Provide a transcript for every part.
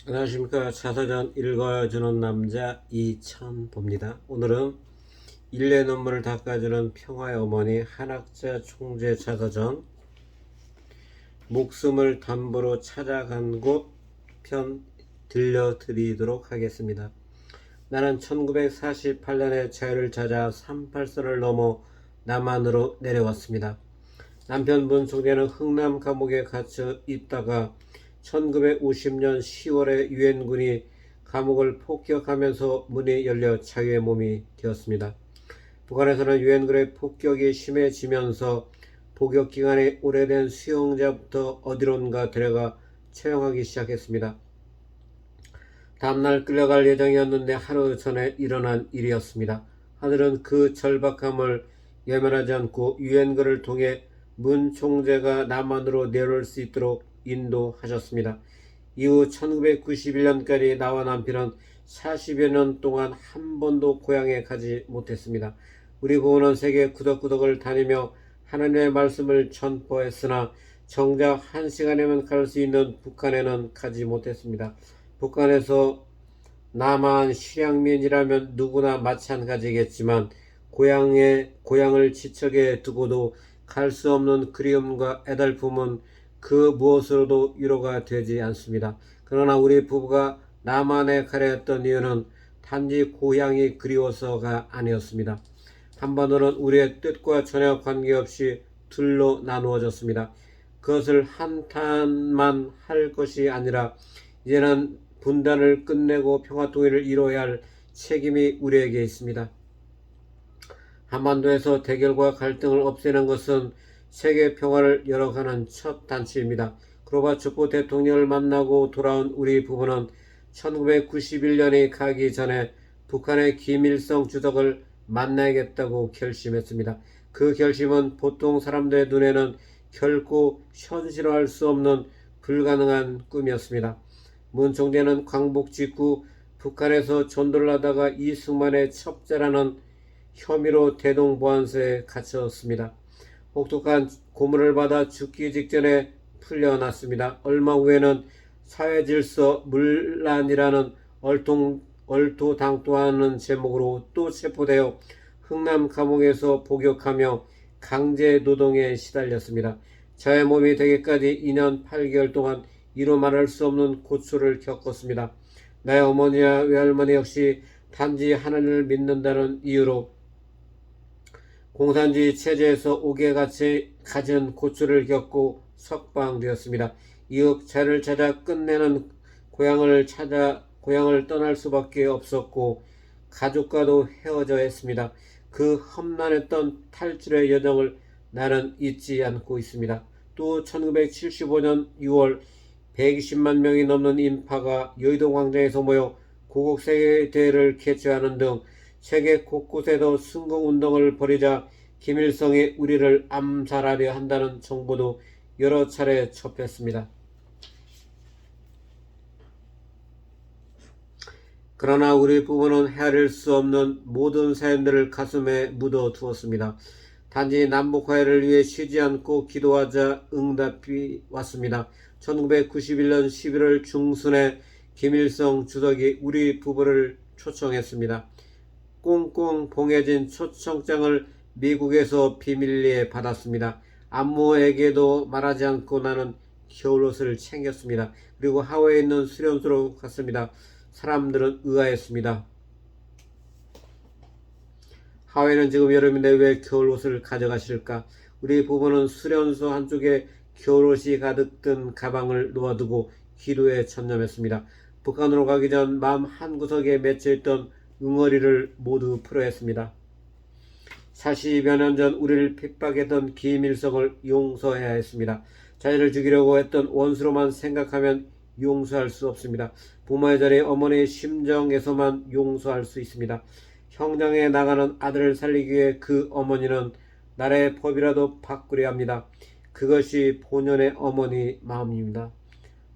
안녕하십니까. 자서전 읽어주는 남자 이천보입니다. 오늘은 인내 눈물을 닦아주는 평화의 어머니 한학자 총재 자서전 목숨을 담보로 찾아간 곳 편 들려드리도록 하겠습니다. 나는 1948년에 자유를 찾아 38선을 넘어 남한으로 내려왔습니다. 남편 문총재는 흥남 감옥에 갇혀 있다가 1950년 10월에 유엔군이 감옥을 폭격하면서 문이 열려 자유의 몸이 되었습니다. 북한에서는 유엔군의 폭격이 심해지면서 복역 기간이 오래된 수용자부터 어디론가 데려가 처형하기 시작했습니다. 다음날 끌려갈 예정이었는데 하루 전에 일어난 일이었습니다. 하늘은 그 절박함을 예면하지 않고 유엔군을 통해 문 총재가 남한으로 내려올 수 있도록 인도하셨습니다. 이후 1991년까지 나와 남편은 40여 년 동안 한 번도 고향에 가지 못했습니다. 우리 부부는 세계 구덕구덕을 다니며 하나님의 말씀을 전포했으나 정작 1시간이면 갈 수 있는 북한에는 가지 못했습니다. 북한에서 남한 실향민이라면 누구나 마찬가지겠지만 고향을 지척에 두고도 갈 수 없는 그리움과 애달픔은 그 무엇으로도 위로가 되지 않습니다. 그러나 우리 부부가 남한에 가려 했던 이유는 단지 고향이 그리워서가 아니었습니다. 한반도는 우리의 뜻과 전혀 관계없이 둘로 나누어졌습니다. 그것을 한탄만 할 것이 아니라 이제는 분단을 끝내고 평화통일을 이뤄야 할 책임이 우리에게 있습니다. 한반도에서 대결과 갈등을 없애는 것은 세계 평화를 열어가는 첫 단추입니다. 고르바초프 대통령을 만나고 돌아온 우리 부부는 1991년이 가기 전에 북한의 김일성 주석을 만나야겠다고 결심했습니다. 그 결심은 보통 사람들의 눈에는 결코 현실화할 수 없는 불가능한 꿈이었습니다. 문 총재는 광복 직후 북한에서 전도를 하다가 이승만의 첩자라는 혐의로 대동보안소에 갇혔습니다. 혹독한 고문을 받아 죽기 직전에 풀려났습니다. 얼마 후에는 사회질서 문란이라는 얼토당토하는 제목으로 또 체포되어 흥남 감옥에서 복역하며 강제노동에 시달렸습니다. 저의 몸이 되기까지 2년 8개월 동안 이루 말할 수 없는 고초를 겪었습니다. 나의 어머니와 외할머니 역시 단지 하나님을 믿는다는 이유로 공산주의 체제에서 옥에 갇은 고초를 겪고 석방되었습니다. 이후 자를 찾아 끝내는 고향을 떠날 수밖에 없었고 가족과도 헤어져 했습니다. 그 험난했던 탈출의 여정을 나는 잊지 않고 있습니다. 또 1975년 6월 120만 명이 넘는 인파가 여의도 광장에서 모여 고국세계대회를 개최하는 등 세계 곳곳에도 순국운동을 벌이자 김일성이 우리를 암살하려 한다는 정보도 여러 차례 접했습니다. 그러나 우리 부부는 헤아릴 수 없는 모든 사연들을 가슴에 묻어두었습니다. 단지 남북화해를 위해 쉬지 않고 기도하자 응답이 왔습니다. 1991년 11월 중순에 김일성 주석이 우리 부부를 초청했습니다. 꽁꽁 봉해진 초청장을 미국에서 비밀리에 받았습니다. 안모에게도 말하지 않고 나는 겨울옷을 챙겼습니다. 그리고 하와이에 있는 수련소로 갔습니다. 사람들은 의아했습니다. 하와이는 지금 여름인데 왜 겨울옷을 가져가실까? 우리 부부는 수련소 한쪽에 겨울옷이 가득 든 가방을 놓아두고 기도에 전념했습니다. 북한으로 가기 전 마음 한구석에 맺혀있던 응어리를 모두 풀어했습니다. 40여 년 전 우리를 핍박했던 김일성을 용서해야 했습니다. 자녀를 죽이려고 했던 원수로만 생각하면 용서할 수 없습니다. 부모의 자리에 어머니의 심정에서만 용서할 수 있습니다. 형장에 나가는 아들을 살리기 위해 그 어머니는 나라의 법이라도 바꾸려 합니다. 그것이 본연의 어머니 마음입니다.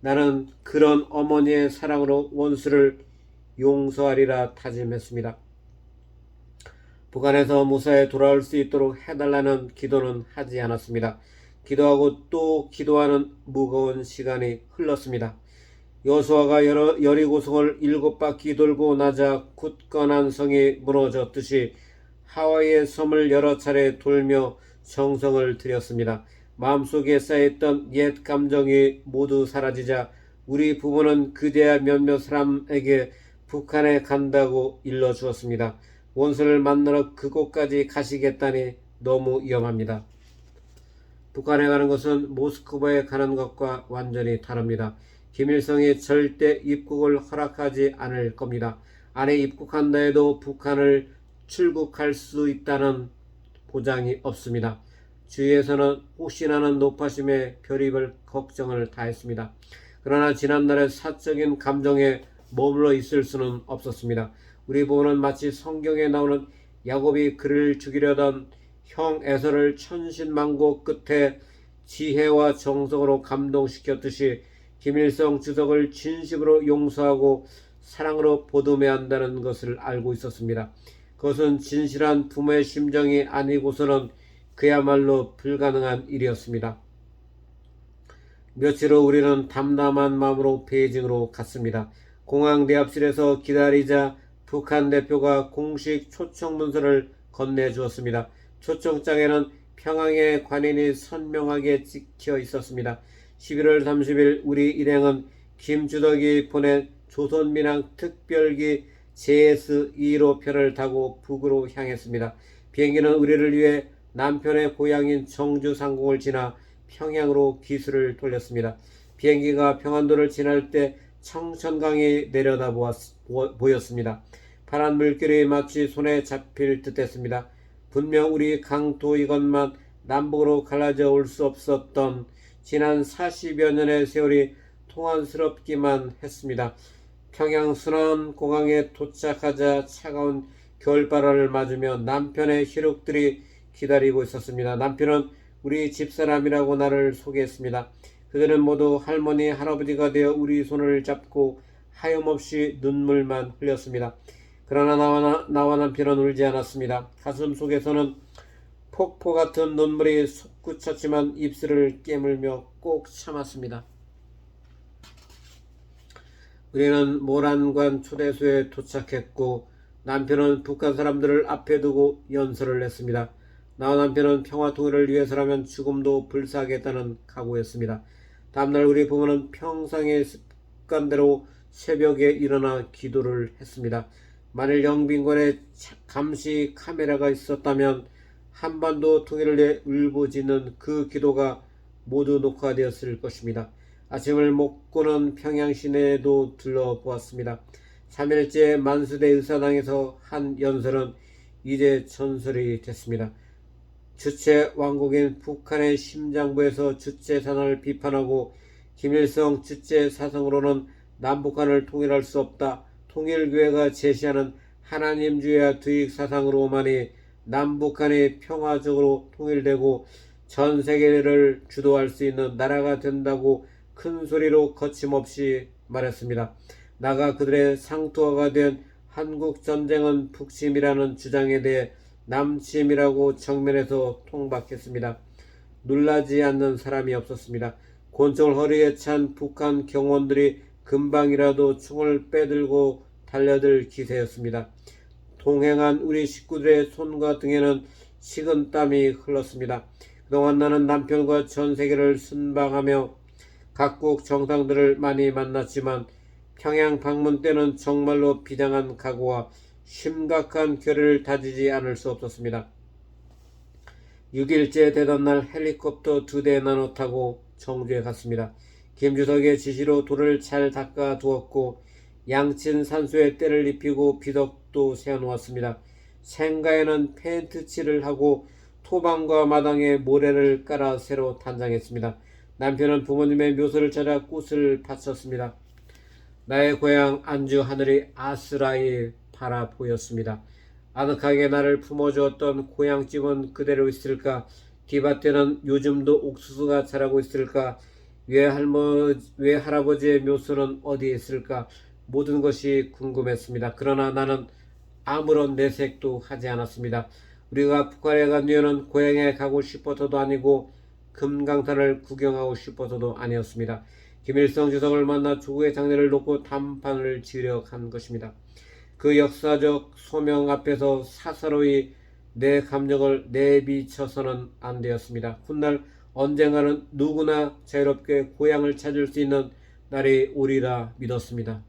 나는 그런 어머니의 사랑으로 원수를 용서하리라 다짐했습니다. 북한에서 무사히 돌아올 수 있도록 해달라는 기도는 하지 않았습니다. 기도하고 또 기도하는 무거운 시간이 흘렀습니다. 여호수아가 여리고성을 7바퀴 돌고 나자 굳건한 성이 무너졌듯이 하와이의 섬을 여러 차례 돌며 정성을 들였습니다. 마음속에 쌓였던 옛 감정이 모두 사라지자 우리 부부는 그제야 몇몇 사람에게 북한에 간다고 일러주었습니다. 원수를 만나러 그곳까지 가시겠다니 너무 위험합니다. 북한에 가는 것은 모스크바에 가는 것과 완전히 다릅니다. 김일성이 절대 입국을 허락하지 않을 겁니다. 안에 입국한다 해도 북한을 출국할 수 있다는 보장이 없습니다. 주위에서는 혹시나는 높아심에 별의별 걱정을 다했습니다. 그러나 지난날의 사적인 감정에 머물러 있을 수는 없었습니다. 우리 부부는 마치 성경에 나오는 야곱이 그를 죽이려던 형 에서를 천신만고 끝에 지혜와 정성으로 감동시켰듯이 김일성 주석을 진심으로 용서하고 사랑으로 보듬어야 한다는 것을 알고 있었습니다. 그것은 진실한 부모의 심정이 아니고서는 그야말로 불가능한 일이었습니다. 며칠 후 우리는 담담한 마음으로 베이징으로 갔습니다. 공항 대합실에서 기다리자 북한 대표가 공식 초청 문서를 건네주었습니다. 초청장에는 평양의 관인이 선명하게 찍혀 있었습니다. 11월 30일 우리 일행은 김주덕이 보낸 조선민항 특별기 JS-215편을 타고 북으로 향했습니다. 비행기는 우리를 위해 남편의 고향인 정주 상공을 지나 평양으로 기수를 돌렸습니다. 비행기가 평안도를 지날 때 청천강이 내려다 보였습니다. 파란 물결이 마치 손에 잡힐 듯했습니다. 분명 우리 강도이건만 남북으로 갈라져 올 수 없었던 지난 40여 년의 세월이 통한스럽기만 했습니다. 평양 순안공항에 도착하자 차가운 겨울바람을 맞으며 남편의 혈육들이 기다리고 있었습니다. 남편은 우리 집사람이라고 나를 소개했습니다. 그들은 모두 할머니, 할아버지가 되어 우리 손을 잡고 하염없이 눈물만 흘렸습니다. 그러나 나와 남편은 울지 않았습니다. 가슴 속에서는 폭포 같은 눈물이 솟구쳤지만 입술을 깨물며 꼭 참았습니다. 우리는 모란관 초대소에 도착했고 남편은 북한 사람들을 앞에 두고 연설을 했습니다. 나와 남편은 평화 통일을 위해서라면 죽음도 불사하겠다는 각오였습니다. 다음날 우리 부모는 평상의 습관대로 새벽에 일어나 기도를 했습니다. 만일 영빈관에 감시 카메라가 있었다면 한반도 통일을 위해 울부짖는 그 기도가 모두 녹화되었을 것입니다. 아침을 먹고는 평양 시내도 둘러보았습니다. 3일째 만수대 의사당에서 한 연설은 이제 전설이 됐습니다. 주체 왕국인 북한의 심장부에서 주체 산업을 비판하고 김일성 주체 사상으로는 남북한을 통일할 수 없다. 통일교회가 제시하는 하나님주의 두익 사상으로만이 남북한이 평화적으로 통일되고 전 세계를 주도할 수 있는 나라가 된다고 큰 소리로 거침없이 말했습니다. 나아가 그들의 상투화가 된 한국전쟁은 북침이라는 주장에 대해 남침이라고 정면에서 통박했습니다. 놀라지 않는 사람이 없었습니다. 권총을 허리에 찬 북한 경호원들이 금방이라도 총을 빼들고 달려들 기세였습니다. 동행한 우리 식구들의 손과 등에는 식은 땀이 흘렀습니다. 그동안 나는 남편과 전 세계를 순방하며 각국 정상들을 많이 만났지만 평양 방문 때는 정말로 비장한 각오와 심각한 결의를 다지지 않을 수 없었습니다. 6일째 되던 날 헬리콥터 2대 나눠 타고 정주에 갔습니다. 김주석의 지시로 돌을 잘 닦아 두었고 양친 산소에 때를 입히고 비덕도 세워놓았습니다. 생가에는 페인트 칠을 하고 토방과 마당에 모래를 깔아 새로 단장했습니다. 남편은 부모님의 묘소를 찾아 꽃을 바쳤습니다. 나의 고향 안주 하늘이 아스라이 바라 보였습니다. 아늑하게 나를 품어주었던 고향집은 그대로 있을까? 뒤밭에는 요즘도 옥수수가 자라고 있을까? 왜 할아버지의 묘소는 어디에 있을까? 모든 것이 궁금했습니다. 그러나 나는 아무런 내색도 하지 않았습니다. 우리가 북한에 간 이유는 고향에 가고 싶어서도 아니고 금강산을 구경하고 싶어서도 아니었습니다. 김일성 주석을 만나 조국의 장래를 놓고 담판을 지으려 한 것입니다. 그 역사적 소명 앞에서 사사로이 내 감정을 내비쳐서는 안 되었습니다. 훗날 언젠가는 누구나 자유롭게 고향을 찾을 수 있는 날이 오리라 믿었습니다.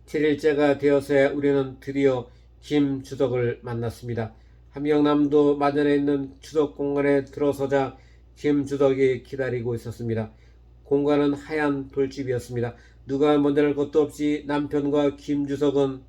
7일째가 되어서야 우리는 드디어 김 주석을 만났습니다. 함경남도 마전에 있는 주석공간에 들어서자 김 주석이 기다리고 있었습니다. 공간은 하얀 돌집이었습니다. 누가 먼저 할 것도 없이 남편과 김 주석은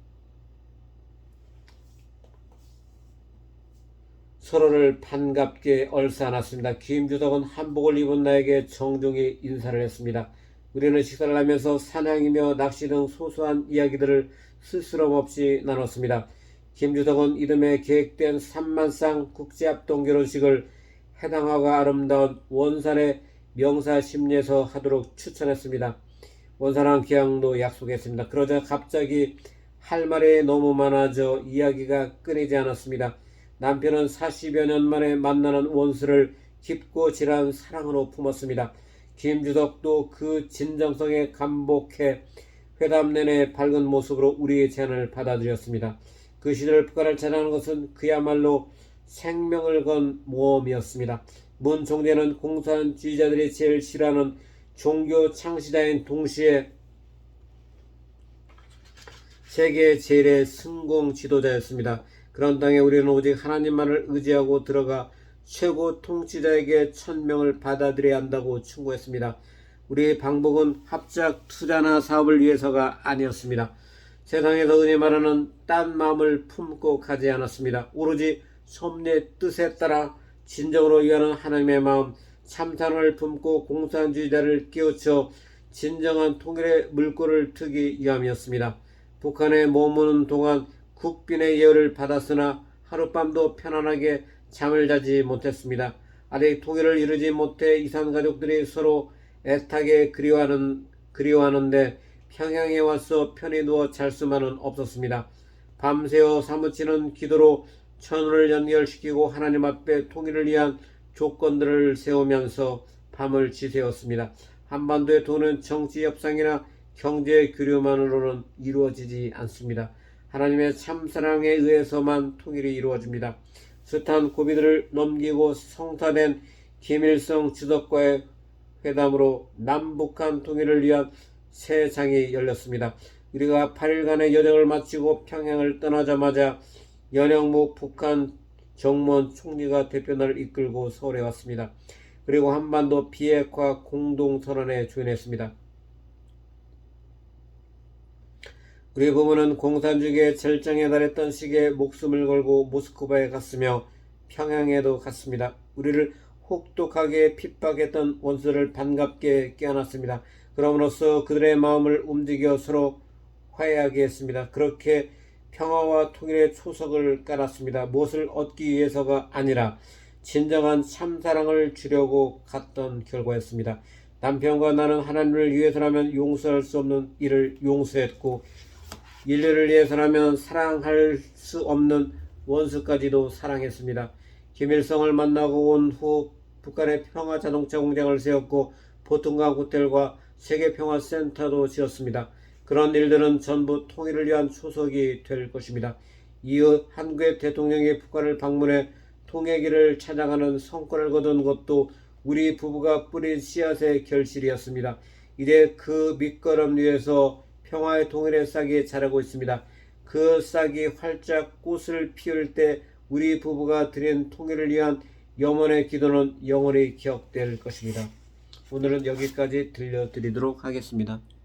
서로를 반갑게 얼싸안았습니다. 김 주석은 한복을 입은 나에게 정중히 인사를 했습니다. 우리는 식사를 하면서 사냥이며 낚시 등 소소한 이야기들을 스스럼 없이 나눴습니다. 김 주석은 이듬해 계획된 3만쌍 국제합동 결혼식을 해당화가 아름다운 원산의 명사심리에서 하도록 추천했습니다. 원산항 기왕도 약속했습니다. 그러자 갑자기 할 말이 너무 많아져 이야기가 끊이지 않았습니다. 남편은 40여 년 만에 만나는 원수를 깊고 진한 사랑으로 품었습니다. 김 주석도 그 진정성에 감복해 회담 내내 밝은 모습으로 우리의 제안을 받아들였습니다. 그 시절 북한을 찾아가는 것은 그야말로 생명을 건 모험이었습니다. 문 총재는 공산주의자들이 제일 싫어하는 종교 창시자인 동시에 세계 제일의 승공 지도자였습니다. 그런 땅에 우리는 오직 하나님만을 의지하고 들어가 최고 통치자에게 천명을 받아들여야 한다고 충고했습니다. 우리의 방법은 합작 투자나 사업을 위해서가 아니었습니다. 세상에서 흔히 말하는 딴 마음을 품고 가지 않았습니다. 오로지 섭리의 뜻에 따라 진정으로 위하는 하나님의 마음, 참사랑을 품고 공산주의자를 깨우쳐 진정한 통일의 물꼬를 트기 위함이었습니다. 북한에 머무는 동안 국빈의 예우를 받았으나 하룻밤도 편안하게 잠을 자지 못했습니다. 아직 통일을 이루지 못해 이산 가족들이 서로 애타게 그리워하는데 평양에 와서 편히 누워 잘 수만은 없었습니다. 밤새워 사무치는 기도로 천을 연결시키고 하나님 앞에 통일을 위한 조건들을 세우면서 밤을 지새웠습니다. 한반도의 도는 정치 협상이나 경제 교류만으로는 이루어지지 않습니다. 하나님의 참사랑에 의해서만 통일이 이루어집니다. 숱한 고비들을 넘기고 성사된 김일성 주석과의 회담으로 남북한 통일을 위한 새 장이 열렸습니다. 우리가 8일간의 여정을 마치고 평양을 떠나자마자 연영무 북한 정무원 총리가 대표단을 이끌고 서울에 왔습니다. 그리고 한반도 비핵화 공동선언에 조인했습니다. 우리 부모는 공산주의의 절정에 달했던 시기에 목숨을 걸고 모스크바에 갔으며 평양에도 갔습니다. 우리를 혹독하게 핍박했던 원수를 반갑게 껴안았습니다. 그럼으로써 그들의 마음을 움직여 서로 화해하게 했습니다. 그렇게 평화와 통일의 초석을 깔았습니다. 무엇을 얻기 위해서가 아니라 진정한 참사랑을 주려고 갔던 결과였습니다. 남편과 나는 하나님을 위해서라면 용서할 수 없는 일을 용서했고 인류를 위해서라면 사랑할 수 없는 원수까지도 사랑했습니다. 김일성을 만나고 온 후 북한의 평화자동차 공장을 세웠고 보통강 호텔과 세계평화센터도 지었습니다. 그런 일들은 전부 통일을 위한 초석이 될 것입니다. 이후 한국의 대통령이 북한을 방문해 통일기를 찾아가는 성과를 거둔 것도 우리 부부가 뿌린 씨앗의 결실이었습니다. 이제 그 밑거름 위에서 평화의 통일의 싹이 자라고 있습니다. 그 싹이 활짝 꽃을 피울 때 우리 부부가 드린 통일을 위한 영원의 기도는 영원히 기억될 것입니다. 오늘은 여기까지 들려드리도록 하겠습니다.